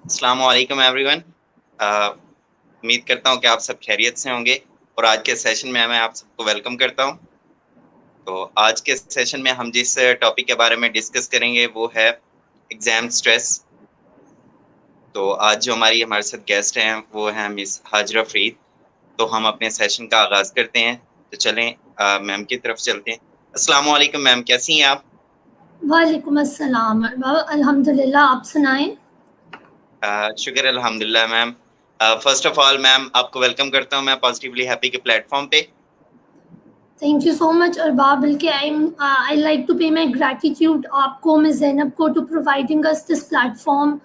अस्सलाम वालेकुम एवरीवन। उम्मीद करता हूँ कि आप सब खैरियत से होंगे और आज के सेशन में मैं आप सबको वेलकम करता हूँ। तो आज के सेशन में हम जिस टॉपिक के बारे में डिस्कस करेंगे वो है एग्जाम स्ट्रेस। तो आज जो हमारे साथ गेस्ट हैं वो हैं मिस हाजरा फरीद। तो हम अपने सेशन का आगाज करते हैं। तो चलें मैम की तरफ चलते हैं। अस्सलाम वालेकुम मैम, कैसी हैं आप? वालेकुम अस्सलाम। अल्हम्दुलिल्लाह, आप सुनाएं। शुक्र अल्हम्दुलिल्लाह ma'am. First of all ma'am आपको वेलकम करता हूँ मैं पॉजिटिवली हैप्पी के प्लेटफॉर्म पे। Thank you so much Arbab. बल्कि I like to pay my gratitude आपको, मिस ज़ैनब को, to providing us this platform.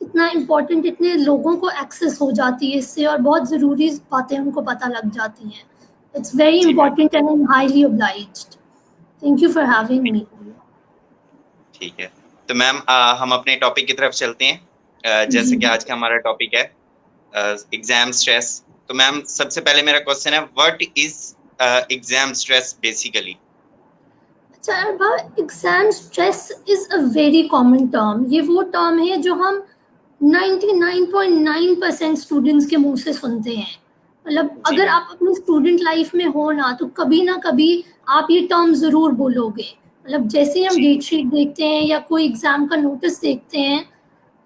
इतना इम्पोर्टेंट, इतने लोगों को एक्सेस हो जाती है इससे और बहुत ज़रूरी बातें उनको पता लग जाती हैं। इट्स वेरी जी ma'am, important and I am highly obliged. Thank you for having me. ठीक है। तो मैम हम अपने टॉपिक की तरफ चलते हैं। जैसे जी, कि आज का हमारा टॉपिक है एग्जाम स्ट्रेस। तो मैम सबसे पहले मेरा क्वेश्चन है, what is exam stress basically? अच्छा Arbab, exam stress is a very common term. ये वो टर्म है जो हम 99.9% स्टूडेंट्स के मुंह से सुनते हैं। मतलब जी अगर मैम। आप अपनी स्टूडेंट लाइफ में हो ना कभी आप ये टर्म ज़रूर बोलोगे। मतलब जैसे ही हम जी डेट शीट देखते हैं या कोई एग्ज़ाम का नोटिस देखते हैं,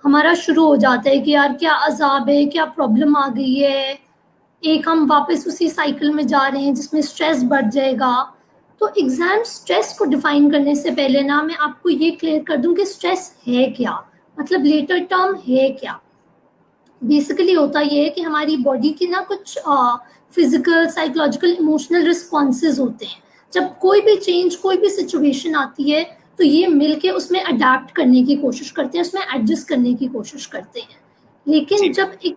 हमारा शुरू हो जाता है कि यार क्या अज़ाब है, क्या प्रॉब्लम आ गई है। एक हम वापस उसी साइकिल में जा रहे हैं जिसमें स्ट्रेस बढ़ जाएगा। तो एग्ज़ाम स्ट्रेस को डिफ़ाइन करने से पहले ना मैं आपको ये क्लियर कर दूँ कि स्ट्रेस है क्या? मतलब लेटर टर्म है क्या? बेसिकली होता ये है कि हमारी बॉडी की ना कुछ फिजिकल, साइकोलॉजिकल, इमोशनल रिस्पॉन्सेज होते हैं। जब कोई भी चेंज, कोई भी सिचुएशन आती है, तो ये मिलके उसमें अडेप्ट करने की कोशिश करते हैं, उसमें एडजस्ट करने की कोशिश करते हैं। जी लेकिन मैम। जब एक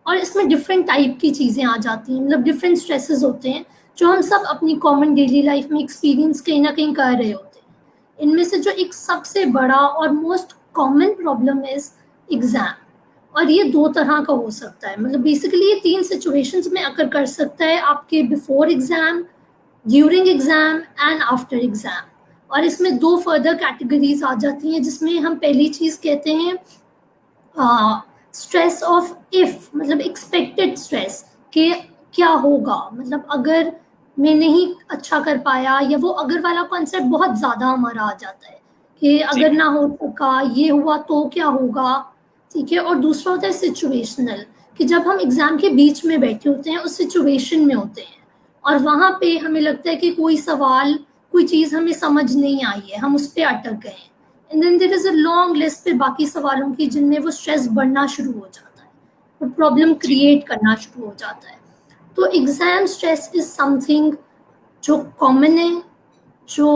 और इसमें डिफरेंट टाइप की चीज़ें आ जाती हैं, मतलब डिफरेंट स्ट्रेसेस होते हैं जो हम सब अपनी कॉमन डेली लाइफ में एक्सपीरियंस कहीं ना कहीं कर रहे होते हैं। इनमें से जो एक सबसे बड़ा और most common problem is exam. और ये दो तरह का हो सकता है। मतलब बेसिकली ये तीन सिचुएशंस में अकर कर सकता है, आपके before exam, during exam and after exam. और इसमें दो फर्दर कैटेगरीज आ जाती हैं जिसमें हम पहली चीज़ कहते हैं स्ट्रेस ऑफ इफ, मतलब एक्सपेक्टेड स्ट्रेस कि क्या होगा, मतलब अगर मैं नहीं अच्छा कर पाया, या वो अगर वाला कॉन्सेप्ट बहुत ज़्यादा हमारा आ जाता है कि जी अगर मैम। ना हो सका, ये हुआ तो क्या होगा। ठीक है। और दूसरा होता है सिचुएशनल, कि जब हम एग्जाम के बीच में बैठे होते हैं, उस सिचुएशन में होते हैं और वहाँ पे हमें लगता है कि कोई सवाल, कोई चीज़ हमें समझ नहीं आई है, हम उस पर अटक गए हैं। And then there is a long list पे बाकी सवालों की जिनमें वो स्ट्रेस बढ़ना शुरू हो जाता है, वो प्रॉब्लम जी क्रिएट करना शुरू हो जाता है। तो एग्जाम स्ट्रेस इज समथिंग जो कॉमन है, जो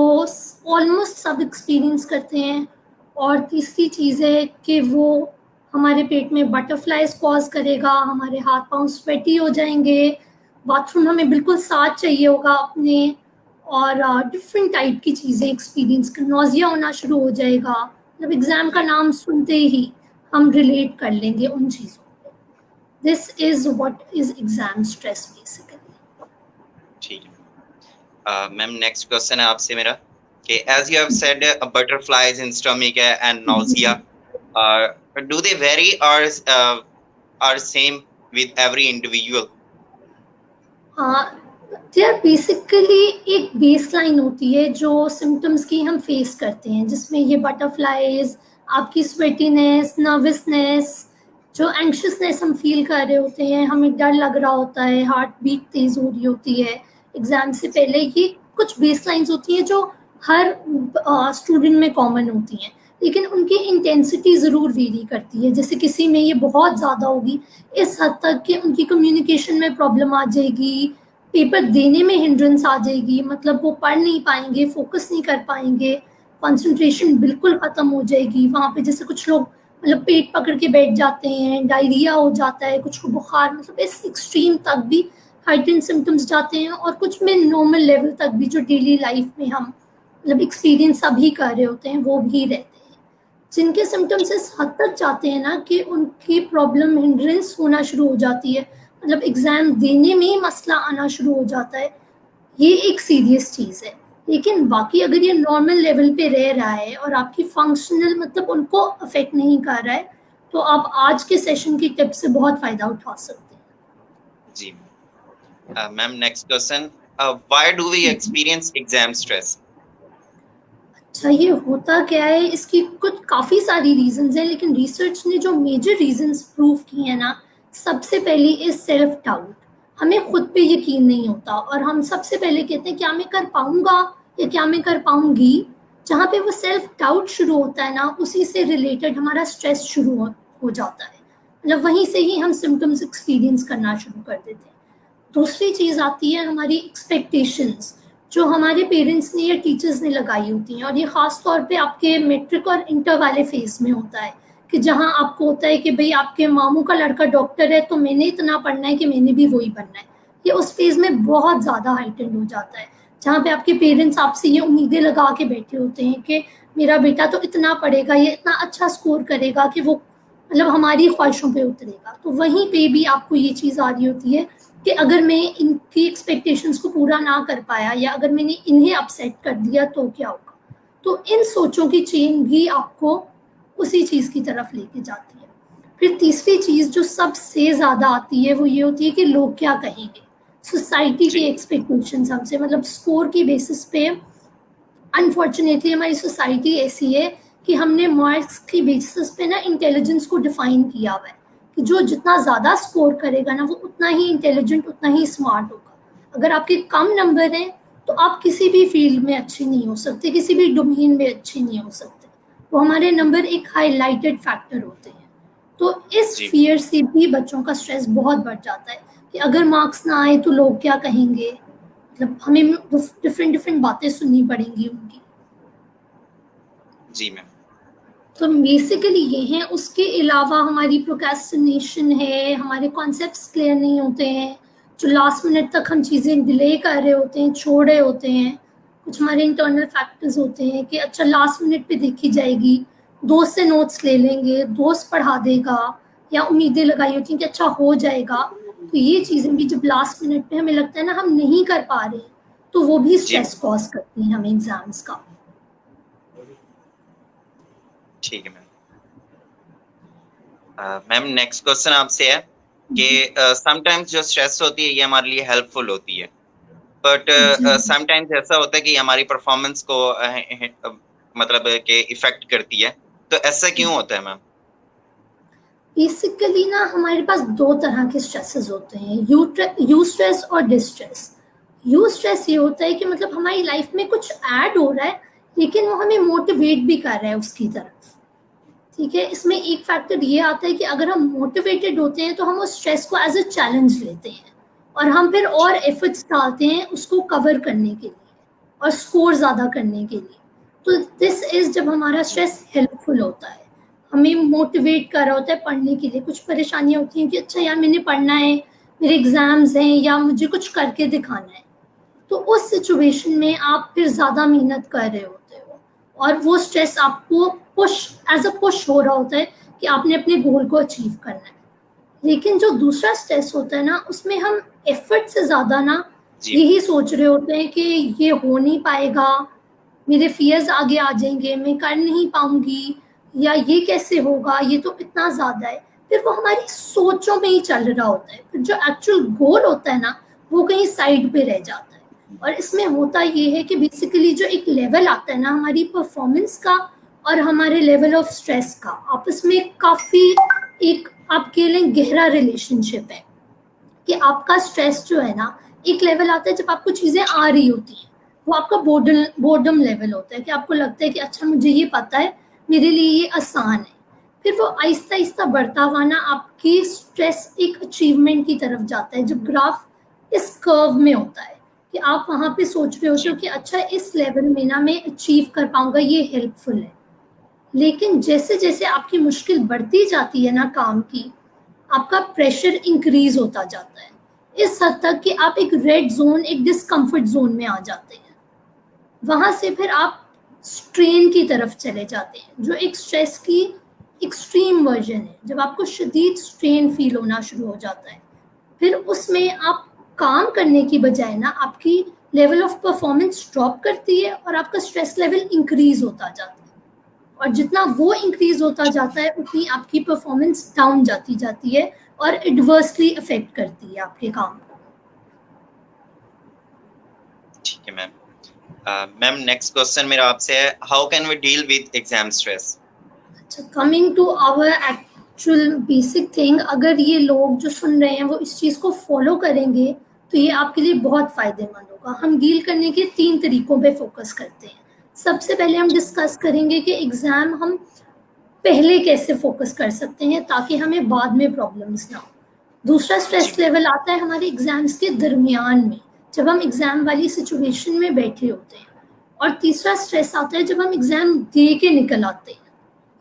ऑलमोस्ट सब एक्सपीरियंस करते हैं। और तीसरी चीज़ है कि वो हमारे पेट में बटरफ्लाइज कॉज करेगा, हमारे हाथ पांव स्वेटी हो जाएंगे, बाथरूम हमें बिल्कुल साथ चाहिए होगा अपने, और डिफरेंट टाइप की चीज़ें एक्सपीरियंस कर, नौजिया होना शुरू हो जाएगा। मतलब एग्ज़ाम का जी नाम सुनते ही हम रिलेट कर लेंगे उन चीज़ों को। This is what is exam stress basically. ठीक है। मैम नेक्स्ट क्वेश्चन है आपसे मेरा कि as you have said butterflies in stomach and nausea, do they vary or are same with every individual? There basically एक बेसलाइन होती है जो सिम्टम्स की हम फेस करते हैं, जिसमें ये बटरफ्लाइज, आपकी स्वेटीनेस, नर्वसनेस, जो एंक्शसनेस हम फील कर रहे होते हैं, हमें डर लग रहा होता है, हार्ट बीट तेज हो रही होती है एग्जाम से पहले, ये कुछ बेसलाइंस होती हैं जो हर स्टूडेंट में कॉमन होती हैं। लेकिन उनकी इंटेंसिटी ज़रूर वेरी करती है। जैसे किसी में ये बहुत ज़्यादा होगी, इस हद तक कि उनकी कम्युनिकेशन में प्रॉब्लम आ जाएगी, पेपर देने में हिंड्रेंस आ जाएगी, मतलब वो पढ़ नहीं पाएंगे, फोकस नहीं कर पाएंगे, कंसंट्रेशन बिल्कुल ख़त्म हो जाएगी। वहाँ पे जैसे कुछ लोग मतलब पेट पकड़ के बैठ जाते हैं, डायरिया हो जाता है, कुछ को बुखार, मतलब इस एक्सट्रीम तक भी हाइटन सिम्टम्स जाते हैं। और कुछ में नॉर्मल लेवल तक भी, जो डेली लाइफ में हम मतलब एक्सपीरियंस सभी कर रहे होते हैं, वो भी रहते हैं। जिनके सिम्टम्स इस हद तक जाते हैं ना कि उनकी प्रॉब्लम हिंड्रेंस होना शुरू हो जाती है, मतलब एग्जाम देने में ही मसला आना शुरू हो जाता है, ये एक सीरियस चीज़ है। लेकिन बाकी अगर ये नॉर्मल लेवल पे रह रहा है और आपकी फंक्शनल, मतलब उनको अफेक्ट नहीं कर रहा है, तो आप आज के सेशन की टिप से बहुत फ़ायदा उठा सकते हैं। जी ma'am, next question, why do we experience exam stress? अच्छा, ये होता क्या है, इसकी कुछ काफ़ी सारी रीजंस हैं, लेकिन रिसर्च ने जो मेजर रीजंस प्रूव किए हैं ना, सबसे पहली इज सेल्फ डाउट। हमें खुद पे यकीन नहीं होता और हम सबसे पहले कहते हैं क्या मैं कर पाऊंगा या क्या मैं कर पाऊंगी। जहाँ पे वो सेल्फ डाउट शुरू होता है ना, उसी से रिलेटेड हमारा स्ट्रेस शुरू हो जाता है। मतलब वहीं से ही हम सिम्टम्स एक्सपीरियंस करना शुरू कर देते हैं। दूसरी चीज़ आती है हमारी एक्सपेक्टेशंस, जो हमारे पेरेंट्स ने या टीचर्स ने लगाई होती हैं, और ये ख़ास तौर पे आपके मैट्रिक और इंटर वाले फेज में होता है कि जहाँ आपको होता है कि भाई आपके मामू का लड़का डॉक्टर है तो मैंने इतना पढ़ना है कि मैंने भी वही बनना है। ये उस फेज में बहुत ज़्यादा हाइटेंड हो जाता है, जहाँ पे आपके पेरेंट्स आपसे ये उम्मीदें लगा के बैठे होते हैं कि मेरा बेटा तो इतना पढ़ेगा, ये इतना अच्छा स्कोर करेगा कि वो मतलब हमारी ख्वाहिशों पे उतरेगा। तो वहीं पे भी आपको ये चीज़ आ रही होती है कि अगर मैं इनकी एक्सपेक्टेशंस को पूरा ना कर पाया या अगर मैंने इन्हें अपसेट कर दिया तो क्या होगा। तो इन सोचों की चेन भी आपको उसी चीज़ की तरफ लेके जाती है। फिर तीसरी चीज़ जो सबसे ज़्यादा आती है वो ये होती है कि लोग क्या कहेंगे, सोसाइटी की जी एक्सपेक्टेशंस हमसे, मतलब स्कोर की बेसिस पे। अनफॉर्चुनेटली हमारी सोसाइटी ऐसी है कि हमने मार्क्स की बेसिस पे ना इंटेलिजेंस को डिफाइन किया हुआ है कि जो जितना ज़्यादा स्कोर करेगा ना वो उतना ही इंटेलिजेंट, उतना ही स्मार्ट होगा। अगर आपके कम नंबर हैं तो आप किसी भी फील्ड में अच्छे नहीं हो सकते, किसी भी डोमेन में अच्छे नहीं हो सकते। वो हमारे नंबर एक हाईलाइटेड फैक्टर होते हैं। तो इस जी फियर से भी बच्चों का स्ट्रेस बहुत बढ़ जाता है कि अगर मार्क्स ना आए तो लोग क्या कहेंगे, मतलब हमें डिफरेंट डिफरेंट बातें सुननी पड़ेंगी उनकी। जी मैम। तो बेसिकली ये हैं। उसके अलावा हमारी प्रोक्रेस्टिनेशन है, हमारे कॉन्सेप्ट्स क्लियर नहीं होते हैं, जो लास्ट मिनट तक हम चीज़ें डिले कर रहे होते हैं, छोड़ रहे होते हैं। कुछ हमारे इंटरनल फैक्टर्स होते हैं कि अच्छा लास्ट मिनट पे देखी जाएगी, दोस्त से नोट्स ले लेंगे, दोस्त पढ़ा देगा, या उम्मीदें लगाई होती हैं कि अच्छा हो जाएगा। तो ये चीज़ें भी जब लास्ट मिनट पे हमें लगता है ना हम नहीं कर पा रहे, तो वो भी जी स्ट्रेस कॉज करती हैं हमें एग्जाम्स का। ठीक है मैम। मैम, नेक्स्ट क्वेश्चन आपसे है कि समटाइम्स जो स्ट्रेस होती है ये हमारे लिए हेल्पफुल होती है, बट जी, समटाइम्स ऐसा होता है कि हमारी परफॉर्मेंस को मतलब कि इफेक्ट करती है, तो ऐसा क्यों होता है मैम? बेसिकली ना हमारे पास दो तरह के स्ट्रेसेस होते हैं, यू स्ट्रेस और डिस्ट्रेस। यू स्ट्रेस ये होता है कि मतलब हमारी लाइफ में कुछ ऐड हो रहा है लेकिन वो हमें मोटिवेट भी कर रहा है उसकी तरफ। ठीक है, इसमें एक फैक्टर ये आता है कि अगर हम मोटिवेटेड होते हैं तो हम उस स्ट्रेस को एज अ चैलेंज लेते हैं और हम फिर और एफर्ट्स डालते हैं उसको कवर करने के लिए और स्कोर ज़्यादा करने के लिए। तो दिस इज़ जब हमारा स्ट्रेस हेल्पफुल होता है, हमें मोटिवेट कर रहा होता है पढ़ने के लिए। कुछ परेशानियाँ होती हैं कि अच्छा यार मैंने पढ़ना है, मेरे एग्ज़ाम्स हैं या मुझे कुछ करके दिखाना है। तो उस सिचुएशन में आप फिर ज़्यादा मेहनत कर रहे होते हो और वो स्ट्रेस आपको पुश एज अ पुश हो रहा होता है कि आपने अपने गोल को अचीव करना है। लेकिन जो दूसरा स्ट्रेस होता है ना, उसमें हम एफर्ट से ज़्यादा ना जी यही सोच रहे होते हैं कि ये हो नहीं पाएगा, मेरे फियर्स आगे आ जाएंगे, मैं कर नहीं पाऊंगी, या ये कैसे होगा, ये तो इतना ज़्यादा है। फिर वो हमारी सोचों में ही चल रहा होता है, फिर जो एक्चुअल गोल होता है ना वो कहीं साइड पे रह जाता है। और इसमें होता ये है कि बेसिकली जो एक लेवल आता है ना हमारी परफॉर्मेंस का और हमारे लेवल ऑफ स्ट्रेस का, आपस में काफ़ी एक आप कह लें गहरा रिलेशनशिप है कि आपका स्ट्रेस जो है ना, एक लेवल आता है जब आपको चीज़ें आ रही होती हैं, वो आपका बोर्डम लेवल होता है कि आपको लगता है कि अच्छा मुझे ये पता है, मेरे लिए ये आसान है। फिर वो आहिस्ता आहिस्ता बढ़ता हुआ ना आपकी स्ट्रेस एक अचीवमेंट की तरफ जाता है, जब ग्राफ इस कर्व में होता है कि आप वहाँ पे सोच रहे होते जी हो कि अच्छा इस लेवल में ना मैं अचीव कर पाऊंगा, ये हेल्पफुल है। लेकिन जैसे जैसे आपकी मुश्किल बढ़ती जाती है ना काम की, आपका प्रेशर इंक्रीज होता जाता है इस हद तक कि आप एक रेड जोन, एक डिस्कम्फर्ट जोन में आ जाते हैं। वहां से फिर आप स्ट्रेन की तरफ चले जाते हैं, जो एक स्ट्रेस की एक्सट्रीम वर्जन है, जब आपको शदीद स्ट्रेन फील होना शुरू हो जाता है। फिर उसमें आप काम करने की बजाय ना आपकी लेवल ऑफ परफॉर्मेंस ड्रॉप करती है और आपका स्ट्रेस लेवल इंक्रीज होता जाता है। और जितना वो इंक्रीज होता जाता है उतनी आपकी परफॉर्मेंस डाउन जाती है और एडवर्सली अफेक्ट करती है आपके काम को। ठीक है मैम। मैम नेक्स्ट क्वेश्चन मेरा आपसे है, how can we deal with exam stress? अच्छा, coming to our actual basic thing, अगर ये लोग जो सुन रहे हैं वो इस चीज़ को फॉलो करेंगे तो ये आपके लिए बहुत फ़ायदेमंद होगा। हम डील करने के 3 तरीकों पे फोकस करते हैं। सबसे पहले हम डिस्कस करेंगे कि एग्ज़ाम हम पहले कैसे फोकस कर सकते हैं ताकि हमें बाद में प्रॉब्लम्स ना हो। दूसरा स्ट्रेस लेवल आता है हमारे एग्ज़ाम्स के दरमियान में, जब हम एग्ज़ाम वाली सिचुएशन में बैठे होते हैं। और तीसरा स्ट्रेस आता है जब हम एग्ज़ाम दे के निकल आते हैं।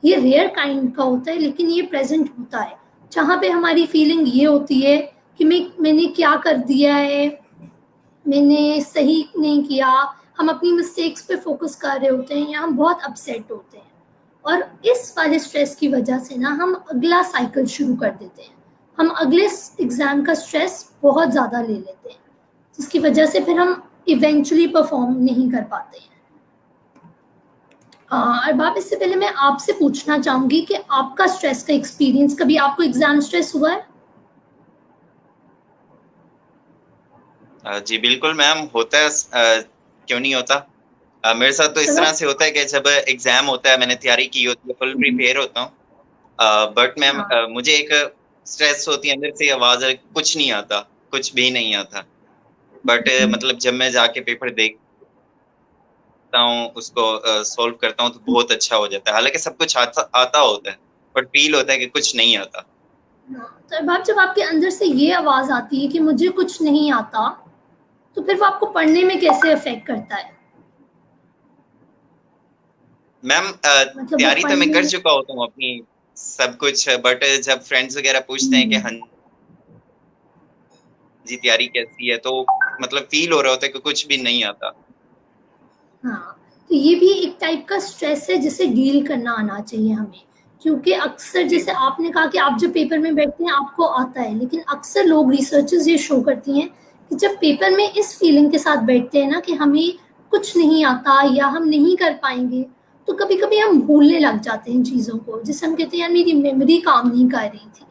ये रेयर काइंड का होता है लेकिन ये प्रेजेंट होता है, जहाँ पे हमारी फीलिंग ये होती है कि मैंने क्या कर दिया है, मैंने सही नहीं किया, हम अपनी मिस्टेक्स पे फोकस कर रहे होते हैं या हम बहुत अपसेट होते हैं। और इस वाले स्ट्रेस की वजह से ना हम अगला साइकिल शुरू कर देते हैं, हम अगले एग्ज़ाम का स्ट्रेस बहुत ज़्यादा ले लेते हैं, जिसकी वजह से फिर हम इवेंचुअली परफॉर्म नहीं कर पाते हैं। अरबाब, इससे पहले मैं आपसे पूछना चाहूंगी कि आपका स्ट्रेस का एक्सपीरियंस, कभी आपको एग्जाम स्ट्रेस हुआ है? जी बिल्कुल मैम, होता है। क्यों नहीं होता। मेरे साथ तो इस तरह से होता है कि जब एग्जाम होता है, मैंने तैयारी की होती है, फुल प्रिपेयर होता हूँ, बट मैम मुझे एक स्ट्रेस होती है अंदर से, आवाज कुछ नहीं आता, कुछ भी नहीं आता। बट मतलब जब मैं जाके पेपर देखता हूँ, उसको सॉल्व करता हूँ तो बहुत अच्छा हो जाता है। हालांकि सब कुछ आता होता है, बट फील होता है कि कुछ नहीं आता। तो अरबाब, जब आपके अंदर से ये आवाज आती है कि मुझे कुछ नहीं आता, तो फिर वो आपको पढ़ने में कैसे अफेक्ट करता है? मैम मतलब तैयारी तो मैं कर चुका होता हूँ अपनी सब कुछ, बट जब फ्रेंड्स वगैरह पूछते हैं कि हाँ जी तैयारी कैसी है, तो मतलब फील हो रहा होता है कि कुछ भी नहीं आता। हाँ, तो ये भी एक टाइप का स्ट्रेस है जिसे डील करना आना चाहिए हमें, क्योंकि अक्सर जैसे आपने कहा कि आप जब पेपर में बैठते हैं आपको आता है, लेकिन अक्सर लोग, रिसर्चर्स ये शो करती हैं कि जब पेपर में इस फीलिंग के साथ बैठते हैं ना कि हमें कुछ नहीं आता या हम नहीं कर पाएंगे, तो कभी कभी हम भूलने लग जाते हैं चीज़ों को, जिसे हम कहते हैं यार मेरी मेमोरी काम नहीं कर रही थी।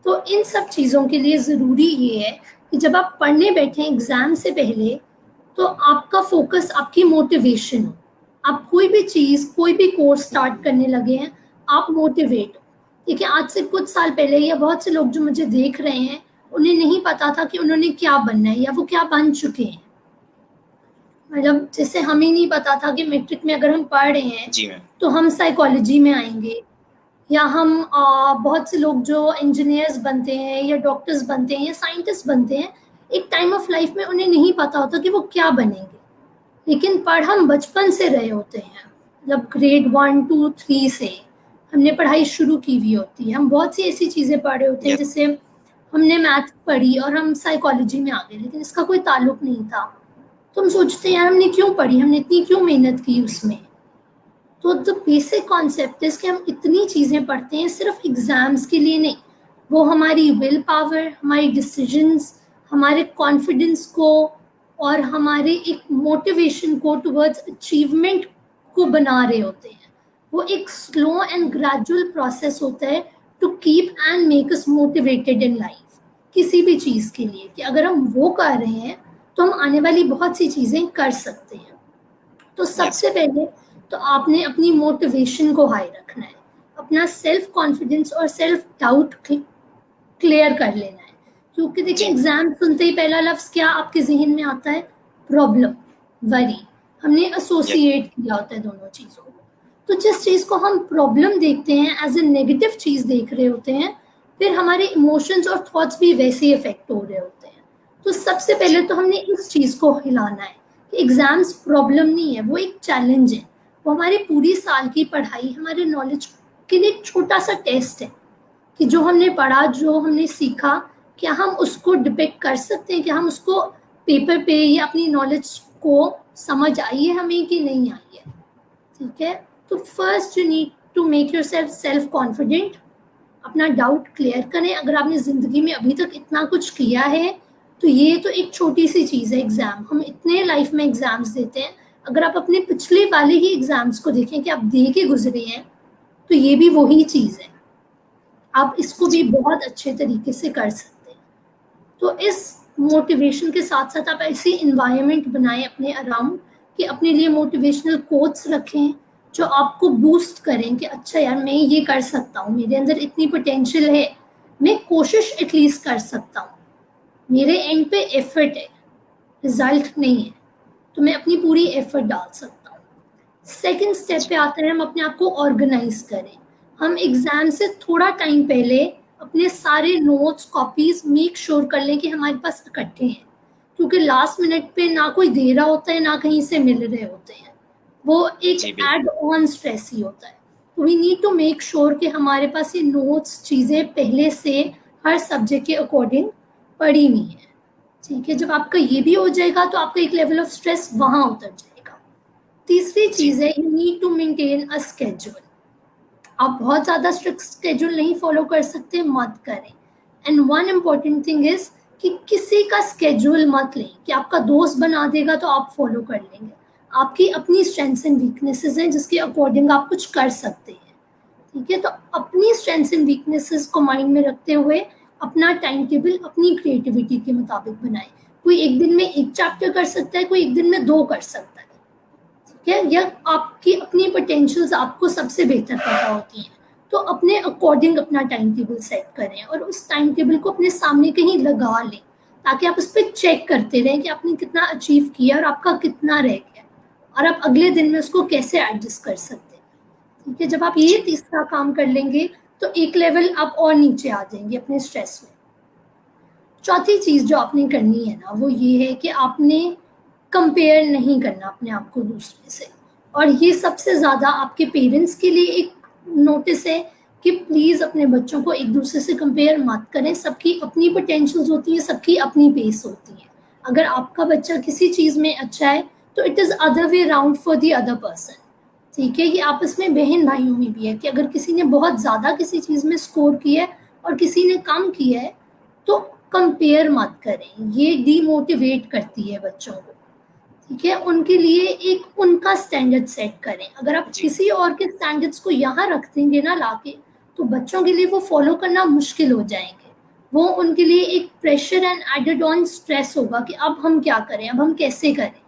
तो इन सब चीज़ों के लिए ज़रूरी ये है कि जब आप पढ़ने बैठें एग्ज़ाम से पहले, तो आपका फोकस आपकी मोटिवेशन हो। आप कोई भी चीज़, कोई भी कोर्स स्टार्ट करने लगे हैं, आप मोटिवेट हो। देखिए, आज से कुछ साल पहले या बहुत से लोग जो मुझे देख रहे हैं, उन्हें नहीं पता था कि उन्होंने क्या बनना है या वो क्या बन चुके हैं। मतलब जैसे हमें नहीं पता था कि मैट्रिक में अगर हम पढ़ रहे हैं जी मैम। तो हम साइकोलॉजी में आएंगे, या हम बहुत से लोग जो इंजीनियर्स बनते हैं या डॉक्टर्स बनते हैं या साइंटिस्ट बनते हैं, एक टाइम ऑफ लाइफ में उन्हें नहीं पता होता कि वो क्या बनेंगे, लेकिन पढ़ हम बचपन से रहे होते हैं। मतलब ग्रेड 1, 2, 3 से हमने पढ़ाई शुरू की हुई होती है, हम बहुत सी ऐसी चीज़ें पढ़ रहे होते हैं, यस। जैसे हमने मैथ पढ़ी और हम साइकोलॉजी में आ गए, लेकिन इसका कोई ताल्लुक नहीं था। तो हम सोचते हैं यार हमने क्यों पढ़ी, हमने इतनी क्यों मेहनत की उसमें। तो द बेसिक कॉन्सेप्ट है कि हम इतनी चीज़ें पढ़ते हैं सिर्फ एग्ज़ाम्स के लिए नहीं, वो हमारी विल पावर, हमारी डिसीजंस, हमारे कॉन्फिडेंस को और हमारे एक मोटिवेशन को टुवर्ड्स अचीवमेंट को बना रहे होते हैं। वो एक स्लो एंड ग्रेजुअल प्रोसेस होता है to keep and make us motivated in life, किसी भी चीज़ के लिए, कि अगर हम वो कर रहे हैं तो हम आने वाली बहुत सी चीज़ें कर सकते हैं। तो सबसे पहले तो आपने अपनी मोटिवेशन को हाई रखना है, अपना सेल्फ कॉन्फिडेंस और सेल्फ डाउट क्लियर कर लेना है। क्योंकि देखिए, एग्जाम सुनते ही पहला लफ्ज़ क्या आपके जहन में आता है? Problem, worry. हमने एसोसिएट किया होता है दोनों चीज़ों को। तो जिस चीज़ को हम प्रॉब्लम देखते हैं, एज ए नेगेटिव चीज़ देख रहे होते हैं, फिर हमारे इमोशंस और थॉट्स भी वैसे ही इफेक्ट हो रहे होते हैं। तो सबसे पहले तो हमने इस चीज़ को हिलाना है कि एग्जाम्स प्रॉब्लम नहीं है, वो एक चैलेंज है। वो हमारी पूरी साल की पढ़ाई, हमारे नॉलेज के लिए एक छोटा सा टेस्ट है कि जो हमने पढ़ा, जो हमने सीखा, क्या हम उसको डिपेक्ट कर सकते हैं, क्या हम उसको पेपर पे या अपनी नॉलेज को समझ आई है हमें कि नहीं आई है। ठीक है, तो first you need to make yourself self confident, अपना डाउट क्लियर करें। अगर आपने ज़िंदगी में अभी तक इतना कुछ किया है तो ये तो एक छोटी सी चीज़ है एग्ज़ाम, हम इतने लाइफ में एग्ज़ाम्स देते हैं, अगर आप अपने पिछले वाले ही एग्जाम्स को देखें कि आप दे के गुजरे हैं, तो ये भी वही चीज़ है, आप इसको भी बहुत अच्छे तरीके से कर सकते हैं। तो इस मोटिवेशन के साथ साथ आप ऐसी इन्वायरमेंट बनाएं अपने अराउंड कि अपने लिए मोटिवेशनल कोट्स रखें जो आपको बूस्ट करें कि अच्छा यार मैं ये कर सकता हूँ, मेरे अंदर इतनी पोटेंशियल है, मैं कोशिश एटलीस्ट कर सकता हूँ, मेरे एंड पे एफर्ट है, रिजल्ट नहीं है, तो मैं अपनी पूरी एफर्ट डाल सकता हूँ। सेकंड स्टेप पे आता है हम अपने आप को ऑर्गेनाइज करें। हम एग्जाम से थोड़ा टाइम पहले अपने सारे नोट्स कॉपीज मेक श्योर कर लें कि हमारे पास इकट्ठे हैं, क्योंकि लास्ट मिनट पे ना कोई दे रहा होता है ना कहीं से मिल रहे होते हैं, वो एक एड ऑन स्ट्रेस ही होता है। तो we need to make sure कि हमारे पास ये नोट्स चीज़ें पहले से हर सब्जेक्ट के अकॉर्डिंग पड़ी हुई है। ठीक है, जब आपका ये भी हो जाएगा तो आपका एक लेवल ऑफ स्ट्रेस वहां उतर जाएगा। तीसरी चीज है, you need to maintain a schedule. आप बहुत ज्यादा स्ट्रिक्ट स्केड्यूल नहीं फॉलो कर सकते, मत करें। And one important thing is कि किसी का स्केड्यूल मत लें कि आपका दोस्त बना देगा तो आप फॉलो कर लेंगे। आपकी अपनी स्ट्रेंथ्स एंड वीकनेसेस हैं जिसके अकॉर्डिंग आप कुछ कर सकते हैं। ठीक है, तो अपनी स्ट्रेंथ्स एंड वीकनेसेस को माइंड में रखते हुए अपना टाइम टेबल अपनी क्रिएटिविटी के मुताबिक बनाएं। कोई एक दिन में एक चैप्टर कर सकता है, कोई एक दिन में 2 कर सकता है। ठीक है, या आपकी अपनी पोटेंशियल्स आपको सबसे बेहतर पता होती हैं, तो अपने अकॉर्डिंग अपना टाइम टेबल सेट करें और उस टाइम टेबल को अपने सामने कहीं लगा लें ताकि आप उस पर चेक करते रहें कि आपने कितना अचीव किया और आपका कितना रह गया, और आप अगले दिन में उसको कैसे एडजस्ट कर सकते हैं। ठीक है, जब आप ये तीसरा काम कर लेंगे तो एक लेवल आप और नीचे आ जाएंगे अपने स्ट्रेस में। चौथी चीज जो आपने करनी है ना, वो ये है कि आपने कंपेयर नहीं करना अपने आप को दूसरे से। और ये सबसे ज्यादा आपके पेरेंट्स के लिए एक नोटिस है कि प्लीज अपने बच्चों को एक दूसरे से कंपेयर मत करें। सबकी अपनी पोटेंशियल्स होती है, सबकी अपनी पेस होती है। अगर आपका बच्चा किसी चीज में अच्छा है तो it is other way round for the other person. ठीक है, ये आपस में बहन भाइयों में भी है कि अगर किसी ने बहुत ज्यादा किसी चीज में स्कोर किया है और किसी ने कम किया है तो कंपेयर मत करें, ये डीमोटिवेट करती है बच्चों को। ठीक है, उनके लिए एक उनका स्टैंडर्ड सेट करें। अगर आप किसी और के स्टैंडर्ड्स को यहाँ रख देंगे ना लाके, तो बच्चों के लिए वो फॉलो करना मुश्किल हो जाएंगे। वो उनके लिए एक pressure and added on stress होगा कि अब हम क्या करें, अब हम कैसे करें।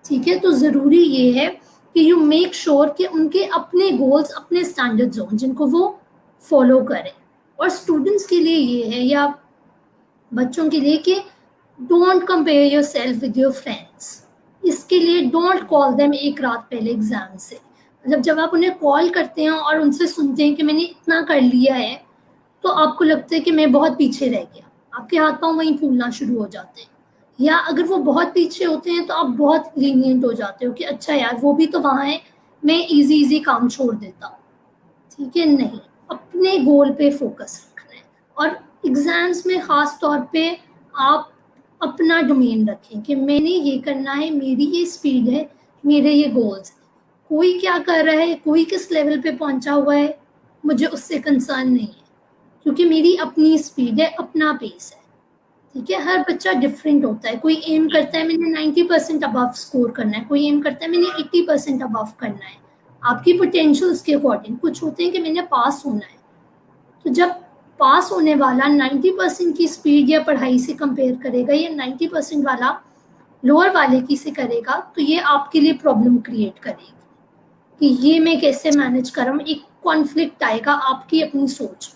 ठीक है, तो जरूरी ये है कि यू मेक श्योर कि उनके अपने गोल्स, अपने स्टैंडर्ड्स हों जिनको वो फॉलो करें। और स्टूडेंट्स के लिए ये है, या बच्चों के लिए, कि don't compare your self with your friends. इसके लिए डोंट कॉल देम एक रात पहले एग्जाम से। जब आप उन्हें कॉल करते हैं और उनसे सुनते हैं कि मैंने इतना कर लिया है, तो आपको लगता है कि मैं बहुत पीछे रह गया, आपके हाथ पांव वहीं फूलना शुरू हो जाते हैं। या अगर वो बहुत पीछे होते हैं तो आप बहुत लीनियंट हो जाते हो कि अच्छा यार वो भी तो वहाँ है, मैं इजी काम छोड़ देता हूँ। ठीक है, नहीं, अपने गोल पे फोकस रखना है। और एग्जाम्स में खास तौर पे आप अपना डोमेन रखें कि मैंने ये करना है, मेरी ये स्पीड है, मेरे ये गोल्स हैं। कोई क्या कर रहा है, कोई किस लेवल पे पहुंचा हुआ है, मुझे उससे कंसर्न नहीं है, क्योंकि मेरी अपनी स्पीड है, अपना पेस है। ठीक है, हर बच्चा डिफरेंट होता है। कोई एम करता है मैंने 90% अबव स्कोर करना है, कोई एम करता है मैंने 80% अबव करना है, आपकी पोटेंशियल्स के अकॉर्डिंग। कुछ होते हैं कि मैंने पास होना है, तो जब पास होने वाला 90% की स्पीड या पढ़ाई से कंपेयर करेगा या 90% वाला लोअर वाले की से करेगा, तो ये आपके लिए प्रॉब्लम क्रिएट करेगी कि ये मैं कैसे मैनेज कर रहा हूँ। एक कॉन्फ्लिक्ट आएगा आपकी अपनी सोच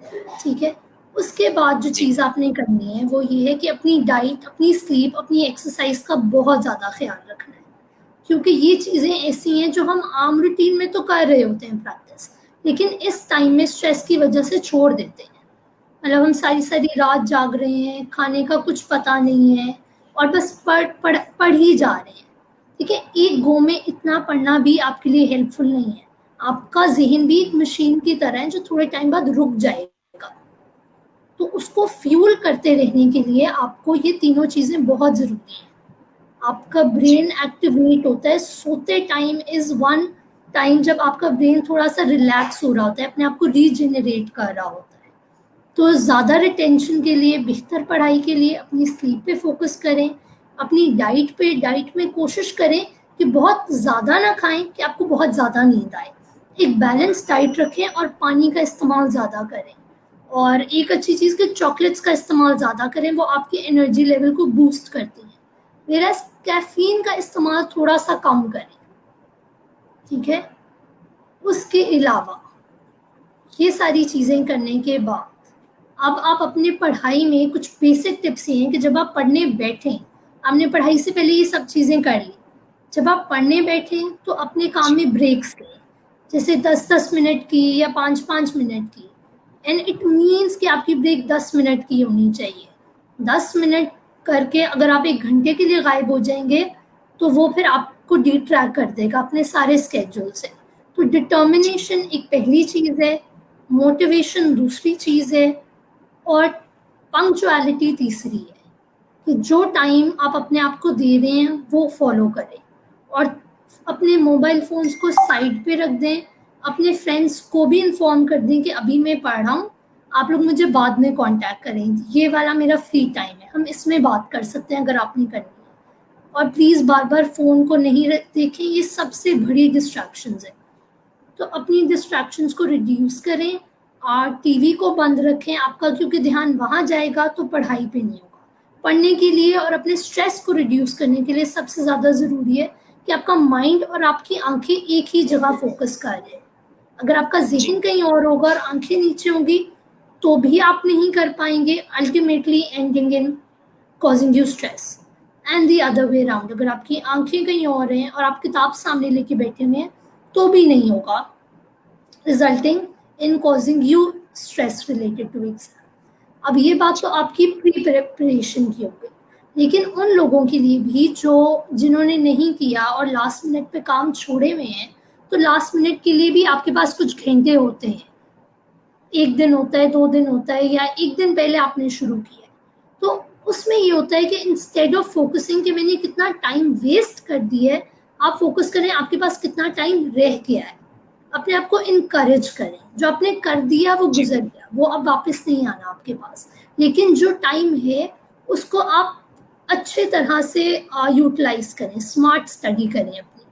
में। ठीक है, उसके बाद जो चीज़ आपने करनी है वो ये है कि अपनी डाइट, अपनी स्लीप, अपनी एक्सरसाइज का बहुत ज़्यादा ख्याल रखना है, क्योंकि ये चीज़ें ऐसी हैं जो हम आम रूटीन में तो कर रहे होते हैं प्रैक्टिस, लेकिन इस टाइम में स्ट्रेस की वजह से छोड़ देते हैं। मतलब हम सारी सारी रात जाग रहे हैं, खाने का कुछ पता नहीं है और बस पढ़ ही जा रहे हैं। ठीक है, एक गो में इतना पढ़ना भी आपके लिए हेल्पफुल नहीं है। आपका जहन भी एक मशीन की तरह है जो थोड़े टाइम बाद रुक जाएगा, तो उसको फ्यूल करते रहने के लिए आपको ये तीनों चीज़ें बहुत ज़रूरी हैं। आपका ब्रेन एक्टिवेट होता है, सोते टाइम इज वन टाइम जब आपका ब्रेन थोड़ा सा रिलैक्स हो रहा होता है, अपने आप को रीजनरेट कर रहा होता है। तो ज़्यादा रिटेंशन के लिए, बेहतर पढ़ाई के लिए अपनी स्लीप पे फोकस करें, अपनी डाइट में कोशिश करें कि बहुत ज़्यादा ना खाएं कि आपको बहुत ज़्यादा नींद आए। एक बैलेंस डाइट रखें और पानी का इस्तेमाल ज़्यादा करें। और एक अच्छी चीज़ कि चॉकलेट्स का इस्तेमाल ज़्यादा करें, वो आपकी एनर्जी लेवल को बूस्ट करती हैं। वेरएज़ कैफ़ीन का इस्तेमाल थोड़ा-सा कम करें, ठीक है? उसके अलावा ये सारी चीज़ें करने के बाद अब आप अपनी पढ़ाई में कुछ बेसिक टिप्स ये हैं कि जब आप पढ़ने बैठें, आपने पढ़ाई से पहले ये सब चीज़ें कर ली। जब आप पढ़ने बैठें तो अपने काम में ब्रेक्स लें, जैसे 10-10 मिनट की या 5-5 मिनट की। एंड इट मीन्स कि आपकी ब्रेक 10 मिनट की होनी चाहिए। 10 मिनट करके अगर आप 1 घंटे के लिए गायब हो जाएँगे, तो वो फिर आपको डिट्रैक्ट कर देगा अपने सारे स्केड्यूल से। तो डिटर्मिनेशन एक पहली चीज़ है, मोटिवेशन दूसरी चीज़ है और पंक्चुअलिटी तीसरी है कि जो टाइम आप अपने आप को दे रहे हैं वो फॉलो करें और अपने मोबाइल फ़ोन्स को साइड पे रख दें। अपने फ्रेंड्स को भी इन्फॉर्म कर दें कि अभी मैं पढ़ रहा हूँ, आप लोग मुझे बाद में कॉन्टैक्ट करें, ये वाला मेरा फ्री टाइम है, हम इसमें बात कर सकते हैं अगर आपने करनी है। और प्लीज़ बार-बार फ़ोन को नहीं देखें, ये सबसे बड़ी डिस्ट्रैक्शंस है। तो अपनी डिस्ट्रैक्शंस को रिड्यूस करें और टीवी को बंद रखें आपका, क्योंकि ध्यान वहाँ जाएगा तो पढ़ाई पे नहीं होगा। पढ़ने के लिए और अपने स्ट्रेस को रिड्यूस करने के लिए सबसे ज़्यादा ज़रूरी है कि आपका माइंड और आपकी आंखें एक ही जगह फोकस कर रहे। अगर आपका ज़हन कहीं और होगा और आंखें नीचे होंगी तो भी आप नहीं कर पाएंगे, ultimately ending in causing you stress. And the other way around, अगर आपकी आंखें कहीं और हैं और आप किताब सामने लेके बैठे हुए हैं तो भी नहीं होगा, resulting in causing you stress related to exam. अब ये बात तो आपकी प्री प्रिपरेशन की हो गई, लेकिन उन लोगों के लिए भी जिन्होंने नहीं किया और लास्ट मिनट पे काम छोड़े हुए हैं, तो लास्ट मिनट के लिए भी आपके पास कुछ घंटे होते हैं। 1 दिन होता है, 2 दिन होता है, या 1 दिन पहले आपने शुरू किया है, तो उसमें ये होता है कि इंस्टेड ऑफ फोकसिंग कि मैंने कितना टाइम वेस्ट कर दिया है, आप फोकस करें आपके पास कितना टाइम रह गया है। अपने आप को इनकरेज करें, जो आपने कर दिया वो गुजर गया, वो अब वापस नहीं आना आपके पास, लेकिन जो टाइम है उसको आप अच्छे तरह से यूटिलाइज करें, स्मार्ट स्टडी करें, अपनी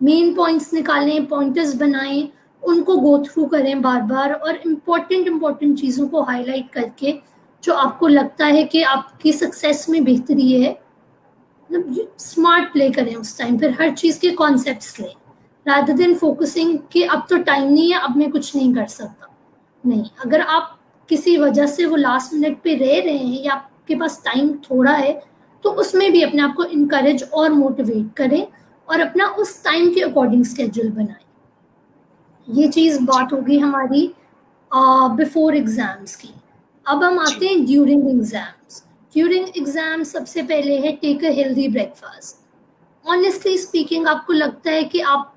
मेन पॉइंट्स निकालें, पॉइंटर्स बनाएं, उनको गो थ्रू करें बार बार और इम्पोर्टेंट चीज़ों को हाईलाइट करके जो आपको लगता है कि आपकी सक्सेस में बेहतरी है, मतलब स्मार्ट प्ले करें उस टाइम, फिर हर चीज़ के कॉन्सेप्ट्स लें रादर देन फोकसिंग कि अब तो टाइम नहीं है, अब मैं कुछ नहीं कर सकता। नहीं, अगर आप किसी वजह से वो लास्ट मिनट पे रह रहे हैं या आपके पास टाइम थोड़ा है, तो उसमें भी अपने आप को इनकरेज और मोटिवेट करें और अपना उस टाइम के अकॉर्डिंग स्केड्यूल बनाएं। ये चीज़ बात होगी हमारी बिफोर एग्जाम्स की। अब हम आते हैं ड्यूरिंग एग्जाम्स। ड्यूरिंग एग्जाम सबसे पहले है take a healthy breakfast. Honestly speaking, आपको लगता है कि आपको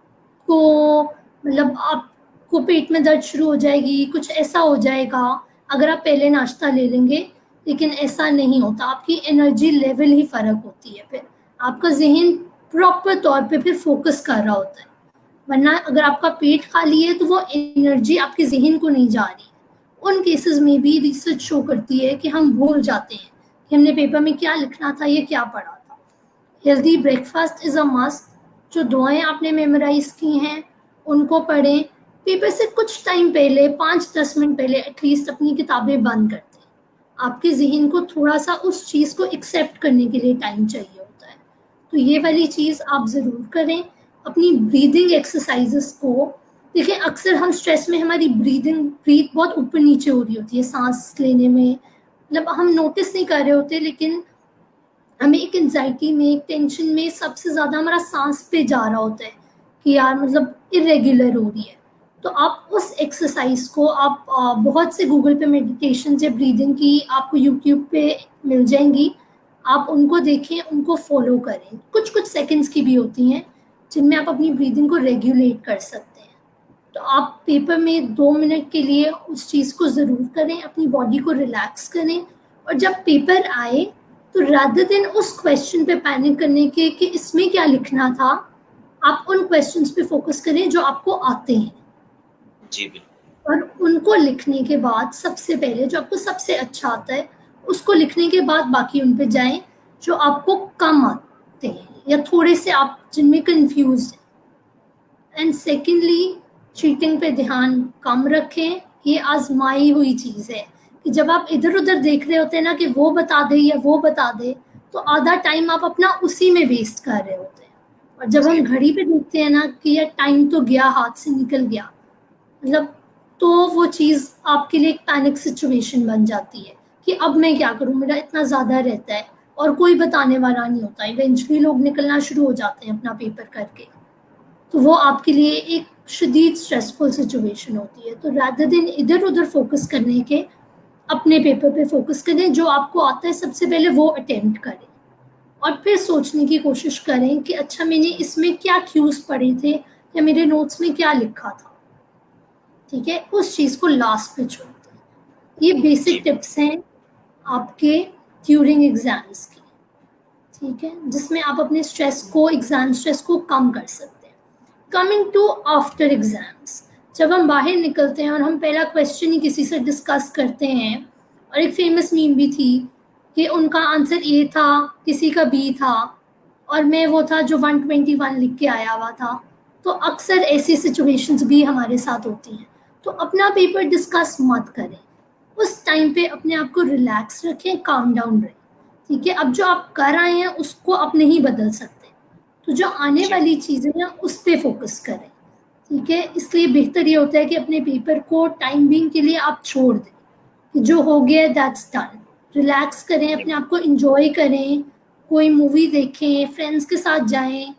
मतलब आपको पेट में दर्द शुरू हो जाएगी, कुछ ऐसा हो जाएगा अगर आप पहले नाश्ता ले लेंगे, लेकिन ऐसा नहीं होता। आपकी एनर्जी लेवल ही फ़र्क होती है, फिर आपका जहन प्रॉपर तौर पे फिर फोकस कर रहा होता है। वरना अगर आपका पेट खाली है तो वो एनर्जी आपके जहन को नहीं जा रही। उन केसेस में भी रिसर्च शो करती है कि हम भूल जाते हैं कि हमने पेपर में क्या लिखना था या क्या पढ़ा था। Healthy breakfast is a must. जो दुआएं आपने मेमोराइज की हैं उनको पढ़ें। पेपर से कुछ टाइम पहले, 5-10 मिनट पहले एटलीस्ट अपनी किताबें बंद कर दें। आपके जहन को थोड़ा सा उस चीज़ को एक्सेप्ट करने के लिए टाइम चाहिए होता है, तो ये वाली चीज़ आप ज़रूर करें। अपनी ब्रीदिंग एक्सरसाइजेस को देखिए, अक्सर हम स्ट्रेस में हमारी ब्रीथ बहुत ऊपर नीचे हो रही होती है, सांस लेने में मतलब हम नोटिस नहीं कर रहे होते, लेकिन हमें एक एंजाइटी में, एक टेंशन में सबसे ज़्यादा हमारा सांस पे जा रहा होता है कि यार मतलब इरेगुलर हो रही है। तो आप उस एक्सरसाइज को आप बहुत से गूगल पे मेडिटेशन या ब्रीदिंग की आपको यूट्यूब पे मिल जाएंगी, आप उनको देखें, उनको फॉलो करें। कुछ कुछ सेकंड्स की भी होती हैं जिनमें आप अपनी ब्रीदिंग को रेगुलेट कर सकते हैं। तो आप पेपर में 2 मिनट के लिए उस चीज़ को ज़रूर करें, अपनी बॉडी को रिलैक्स करें, और जब पेपर आए तो रादर देन उस क्वेश्चन पे पैनिक करने के कि इसमें क्या लिखना था, आप उन क्वेश्चंस पे फोकस करें जो आपको आते हैं। जी बिल्कुल। और उनको लिखने के बाद सबसे पहले जो आपको सबसे अच्छा आता है उसको लिखने के बाद बाकी उन पे जाएं जो आपको कम आते हैं या थोड़े से आप जिनमें कंफ्यूज हैं। एंड सेकेंडली, चीटिंग पे ध्यान कम रखें। ये आजमाई हुई चीज़ है कि जब आप इधर उधर देख रहे होते हैं ना कि वो बता दे या वो बता दे, तो आधा टाइम आप अपना उसी में वेस्ट कर रहे होते हैं। और जब हम घड़ी पे देखते हैं ना कि यार टाइम तो गया, हाथ से निकल गया, मतलब तो वो चीज़ आपके लिए एक पैनिक सिचुएशन बन जाती है कि अब मैं क्या करूँ, मेरा इतना ज़्यादा रहता है और कोई बताने वाला नहीं होता। इवेंचुअली लोग निकलना शुरू हो जाते हैं अपना पेपर करके, तो वो आपके लिए एक शदीद स्ट्रेसफुल सिचुएशन होती है। तो रादर देन इधर उधर फोकस करने के, अपने पेपर पे फोकस करें, जो आपको आता है सबसे पहले वो अटेम्प्ट करें और फिर सोचने की कोशिश करें कि अच्छा मैंने इसमें क्या क्यूज पढ़े थे या मेरे नोट्स में क्या लिखा था। ठीक है, उस चीज़ को लास्ट पे छोड़ते हैं। ये बेसिक टिप्स हैं आपके ड्यूरिंग एग्जाम्स की, ठीक है, जिसमें आप अपने स्ट्रेस को, एग्जाम स्ट्रेस को कम कर सकते हैं। कमिंग टू आफ्टर एग्जाम्स, जब हम बाहर निकलते हैं और हम पहला क्वेश्चन ही किसी से डिस्कस करते हैं, और एक फेमस मीम भी थी कि उनका आंसर ए था, किसी का बी था, और मैं वो था जो 121 लिख के आया हुआ था। तो अक्सर ऐसी सिचुएशंस भी हमारे साथ होती हैं। तो अपना पेपर डिस्कस मत करें, उस टाइम पे अपने आप को रिलैक्स रखें, काम डाउन रहें। ठीक है, अब जो आप कर आए हैं उसको आप नहीं बदल सकते, तो जो आने वाली चीज़ें हैं उस पर फोकस करें। ठीक है, इसलिए बेहतर ये होता है कि अपने पेपर को टाइम बीइंग के लिए आप छोड़ दें कि जो हो गया दैट्स डन। रिलैक्स करें, अपने आप को इंजॉय करें, कोई मूवी देखें, फ्रेंड्स के साथ जाएं,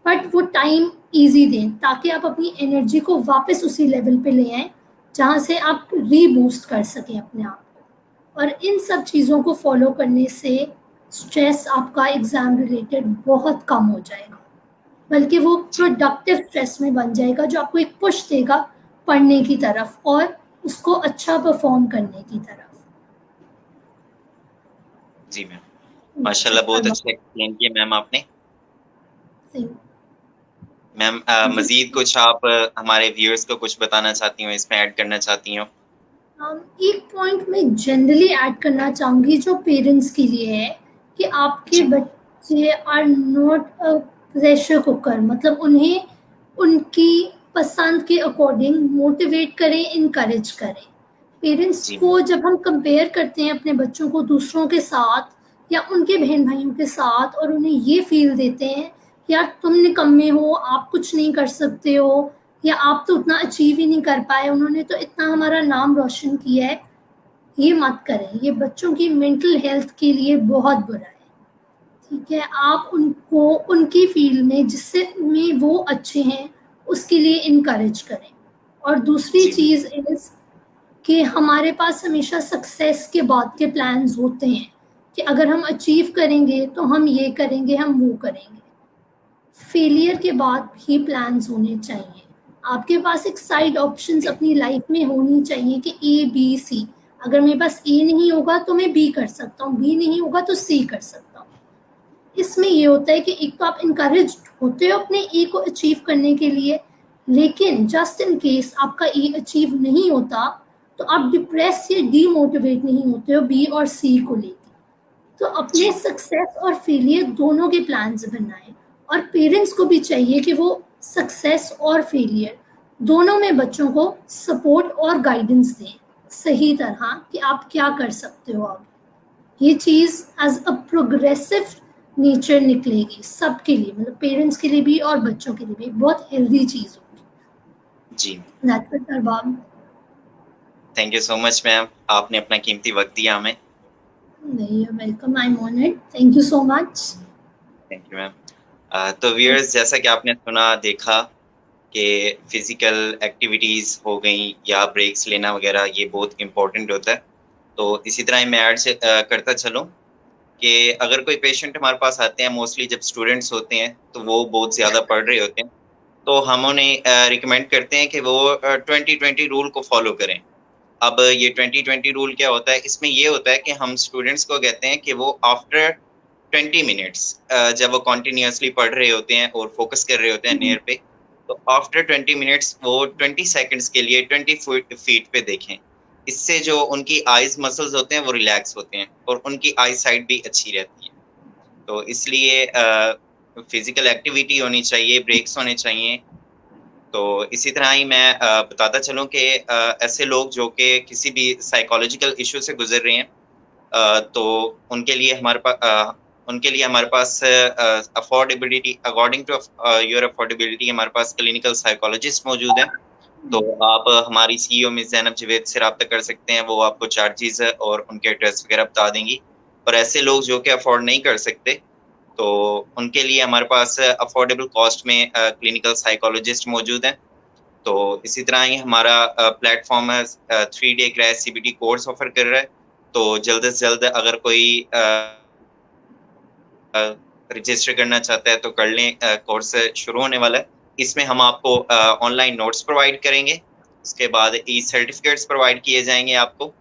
बट वो टाइम ईजी दें ताकि आप अपनी एनर्जी को वापस उसी लेवल पे ले आएँ जहाँ से आप रीबूस्ट कर सकें अपने आप को। और इन सब चीज़ों को फॉलो करने से स्ट्रेस आपका एग्ज़ाम रिलेटेड बहुत कम हो जाएगा, बल्कि वो प्रोडक्टिव स्ट्रेस में बन जाएगा जो आपको एक पुश देगा पढ़ने की तरफ और उसको अच्छा परफॉर्म करने की तरफ। जी मैम, माशाल्लाह बहुत अच्छा एक्सप्लेन किया मैम आपने। मैम मजीद कुछ आप हमारे व्यूअर्स को कुछ बताना चाहती हो, इसमें ऐड करना चाहती हो? एक पॉइंट मैं जनरली ऐड करना चाहूँगी जो पेरेंट्स के लिए है कि आपके बच्चे are not a pressure cooker, मतलब उन्हें उनकी पसंद के अकॉर्डिंग मोटिवेट करें, इनकरेज करें। पेरेंट्स को जब हम कंपेयर करते हैं अपने बच्चों को दूसरों के साथ या उनके बहन भाइयों के साथ और उन्हें ये फील देते हैं यार तुम निकम्मे हो, आप कुछ नहीं कर सकते हो, या आप तो उतना अचीव ही नहीं कर पाए, उन्होंने तो इतना हमारा नाम रोशन किया है, ये मत करें। ये बच्चों की मेंटल हेल्थ के लिए बहुत बुरा है। ठीक है, आप उनको उनकी फील्ड में जिससे में वो अच्छे हैं उसके लिए इनकरेज करें। और दूसरी चीज़ इज कि हमारे पास हमेशा सक्सेस के बाद के प्लान्स होते हैं कि अगर हम अचीव करेंगे तो हम ये करेंगे, हम वो करेंगे। फेलियर के बाद भी प्लान्स होने चाहिए। आपके पास एक साइड ऑप्शंस अपनी लाइफ में होनी चाहिए कि ए बी सी। अगर मेरे पास ए नहीं होगा तो मैं बी कर सकता हूँ, बी नहीं होगा तो सी कर सकता हूँ। इसमें ये होता है कि एक तो आप इनकरेज होते हो अपने ए को अचीव करने के लिए, लेकिन जस्ट इन केस आपका ए अचीव नहीं होता तो आप डिप्रेस या डीमोटिवेट नहीं होते हो बी और सी को लेकर। तो अपने सक्सेस और फेलियर दोनों के प्लान्स बनाएं, और पेरेंट्स को भी चाहिए कि वो सक्सेस और फेलियर दोनों में बच्चों को सपोर्ट और गाइडेंस दें सही तरह कि आप क्या कर सकते हो आगे। ये चीज़ एज अ प्रोग्रेसिव नेचर निकलेगी सबके लिए, मतलब पेरेंट्स के लिए भी और बच्चों के लिए भी बहुत हेल्दी चीज़ होगी। जी, that's it Arbab. Thank you so much ma'am, आपने अपना कीमती वक्त दिया हमें। नहीं, welcome, I am honoured, thank you so much. Thank you ma'am. तो व्यूअर्स, जैसा कि आपने सुना देखा कि फिजिकल एक्टिविटीज़ हो गई या ब्रेक्स लेना वगैरह, ये बहुत इम्पोर्टेंट होता है। तो इसी तरह मैं ऐड से करता चलूँ कि अगर कोई पेशेंट हमारे पास आते हैं, मोस्टली जब स्टूडेंट्स होते हैं तो वो बहुत ज़्यादा पढ़ रहे होते हैं, तो हम उन्हें रिकमेंड करते हैं कि वो 20-20 रूल को फॉलो करें। अब ये 20-20 रूल क्या होता है? इसमें ये होता है कि हम स्टूडेंट्स को कहते हैं कि वो आफ्टर 20 मिनट्स जब वो कंटिन्यूअसली पढ़ रहे होते हैं और फोकस कर रहे होते हैं नियर पे, तो आफ्टर 20 मिनट्स वो 20 सेकंड्स के लिए 20 फीट पे देखें। इससे जो उनकी आईज मसल्स होते हैं वो रिलैक्स होते हैं और उनकी आई साइट भी अच्छी रहती है। तो इसलिए फिजिकल एक्टिविटी होनी चाहिए, ब्रेक्स होने चाहिए। तो इसी तरह ही मैं बताता चलूँ कि ऐसे लोग जो कि किसी भी साइकोलॉजिकल इश्यू से गुजर रहे हैं, तो उनके लिए हमारे पास affordability, according to your affordability, हमारे पास क्लिनिकल साइकोलॉजिस्ट मौजूद हैं। तो आप हमारी सीईओ मिस ज़ैनब जवेद से राब्ता कर सकते हैं, वो आपको चार्जेस और उनके एड्रेस वगैरह बता देंगी। और ऐसे लोग जो कि अफोर्ड नहीं कर सकते, तो उनके लिए हमारे पास अफोर्डेबल कॉस्ट में क्लिनिकल साइकोलॉजिस्ट मौजूद हैं। तो इसी तरह ही हमारा प्लेटफॉर्म है 3 day crash CBT course offer कर रहा है। तो जल्द से जल्द अगर कोई रजिस्टर करना चाहता है तो कर लें, कोर्स शुरू होने वाला है। इसमें हम आपको ऑनलाइन नोट्स प्रोवाइड करेंगे, उसके बाद ई सर्टिफिकेट्स प्रोवाइड किए जाएंगे आपको।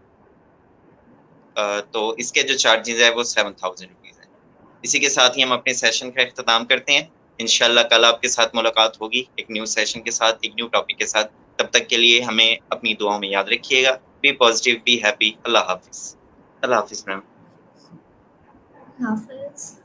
तो इसके जो चार्जेस है वो 7,000 रुपीज़ है। इसी के साथ ही हम अपने सेशन का इख्तिताम करते हैं। इंशाल्लाह कल आपके साथ मुलाकात होगी एक न्यू सेशन के साथ, एक न्यू टॉपिक के साथ। तब तक के लिए हमें अपनी दुआओं में याद रखिएगा। Be positive, be happy. अल्लाह हाफिज़। अल्लाह हाफिज़ मैम। हाफिज़।